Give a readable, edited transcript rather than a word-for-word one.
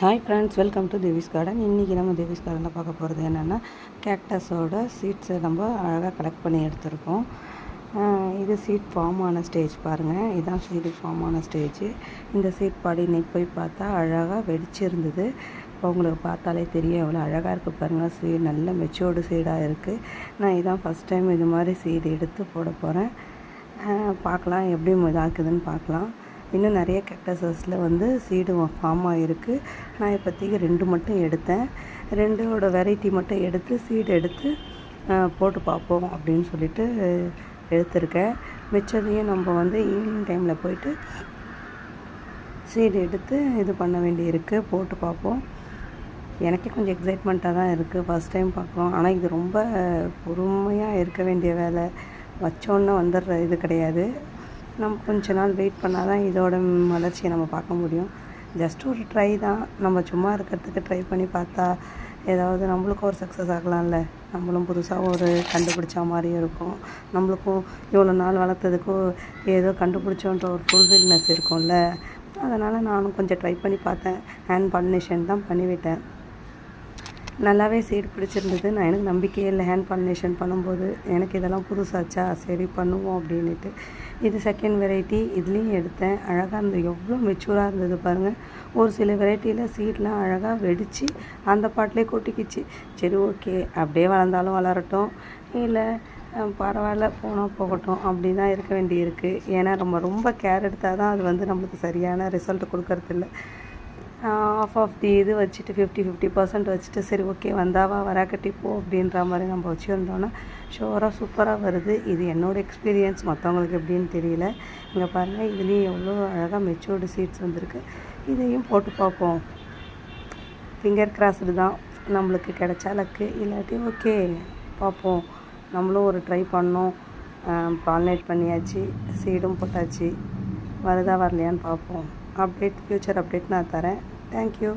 Hi friends, welcome to Devi's garden. இன்றைக்கி நம்ம தேவிஸ் கார்டனில் பார்க்க போகிறது என்னென்னா, கேக்டஸோட சீட்ஸை நம்ம அழகாக கலெக்ட் பண்ணி எடுத்திருக்கோம். இது சீட் ஃபார்ம் ஆன ஸ்டேஜ் பாருங்கள். இதுதான் சீடு ஃபார்ம் ஆன ஸ்டேஜ். இந்த சீட் பாடி இன்றைக்கி போய் பார்த்தா அழகாக வெடிச்சிருந்தது. இப்போ உங்களுக்கு பார்த்தாலே தெரியும் எவ்வளோ அழகாக இருக்குது பாருங்கள். சீடு நல்ல மெச்சூர்டு சீடாக இருக்குது. நான் இதான் ஃபஸ்ட் டைம் இது மாதிரி சீடு எடுத்து போட போகிறேன். பார்க்கலாம் எப்படி இதாக்குதுன்னு பார்க்கலாம். இன்னும் நிறைய கேக்டஸஸில் சீடு ஃபார்ம் ஆகிருக்கு. நான் இப்போதைக்கு 2 மட்டும் எடுத்தேன். 2ஓட வெரைட்டி மட்டும் எடுத்து சீடு எடுத்து போட்டு பார்ப்போம் அப்படின்னு சொல்லிட்டு எடுத்திருக்கேன். மிச்சதையும் நம்ம ஈவினிங் டைமில் போயிட்டு சீடு எடுத்து இது பண்ண வேண்டியிருக்கு. போட்டு பார்ப்போம். எனக்கே கொஞ்சம் எக்ஸைட்மெண்ட்டாக தான் இருக்குது. ஃபஸ்ட் டைம் பார்க்குறோம். ஆனால் இது ரொம்ப பொறுமையாக இருக்க வேண்டிய வேலை. வச்சோன்னே வந்துடுற இது கிடையாது. நம்ம கொஞ்ச நாள் வெயிட் பண்ணால் தான் இதோட வளர்ச்சியை நம்ம பார்க்க முடியும். ஜஸ்ட் ஒரு ட்ரை தான். நம்ம சும்மா இருக்கிறதுக்கு ட்ரை பண்ணி பார்த்தா ஏதாவது நம்மளுக்கும் ஒரு சக்ஸஸ் ஆகலாம்ல. நம்மளும் புதுசாக ஒரு கண்டுபிடிச்ச மாதிரியும் இருக்கும். நம்மளுக்கும் இவ்வளோ நாள் வளர்த்ததுக்கும் ஏதோ கண்டுபிடிச்சோன்ற ஒரு ஃபுல்ஃபில்னஸ் இருக்கும்ல. அதனால் நானும் கொஞ்சம் ட்ரை பண்ணி பார்த்தேன். ஹேண்ட் பாலினேஷன் தான் பண்ணிவிட்டேன். நல்லாவே சீடு பிடிச்சிருந்தது. எனக்கு நம்பிக்கையே இல்லை ஹேண்ட் பாலினேஷன் பண்ணும்போது. எனக்கு இதெல்லாம் புதுசாச்சா, சரி பண்ணுவோம் அப்படின்ட்டு. இது செகண்ட் வெரைட்டி. இதுலேயும் எடுத்தேன். அழகாக இருந்தது. எவ்வளோ மெச்சூராக இருந்தது பாருங்கள். ஒரு சில வெரைட்டியில் சீட்லாம் அழகாக வெடித்து அந்த பாட்டிலே கொட்டிக்கிச்சு. சரி, ஓகே, அப்படியே வளர்ந்தாலும் வளரட்டும், இல்லை பரவாயில்ல போனால் போகட்டும் அப்படி தான் இருக்க வேண்டியிருக்கு. ஏன்னா நம்ம ரொம்ப கேர் எடுத்தால் தான் அது நம்மளுக்கு சரியான ரிசல்ட் கொடுக்கறதில்ல. ஆஃப் தி இது வச்சுட்டு 50% வச்சுட்டு சரி ஓகே வந்தாவா வராக்கட்டி போ அப்படின்ற மாதிரி நம்ம வச்சுருந்தோன்னா ஷோராக சூப்பராக வருது. இது என்னோடய எக்ஸ்பீரியன்ஸ். மற்றவங்களுக்கு எப்படின்னு தெரியல. இங்கே பாருங்கள், இதுலேயும் எவ்வளோ அழகாக மெச்சூர்டு சீட்ஸ் வந்திருக்கு. இதையும் போட்டு பார்ப்போம். ஃபிங்கர் கிராஸ்டு தான். நம்மளுக்கு கிடைச்சா லக்கு, இல்லாட்டி ஓகே பார்ப்போம். நம்மளும் ஒரு ட்ரை பண்ணோம். பாலினேட் பண்ணியாச்சு, சீடும் போட்டாச்சு. வருதா வரலையான்னு பார்ப்போம். ஃப்யூச்சர் அப்டேட் நான் தரேன். தேங்க்யூ.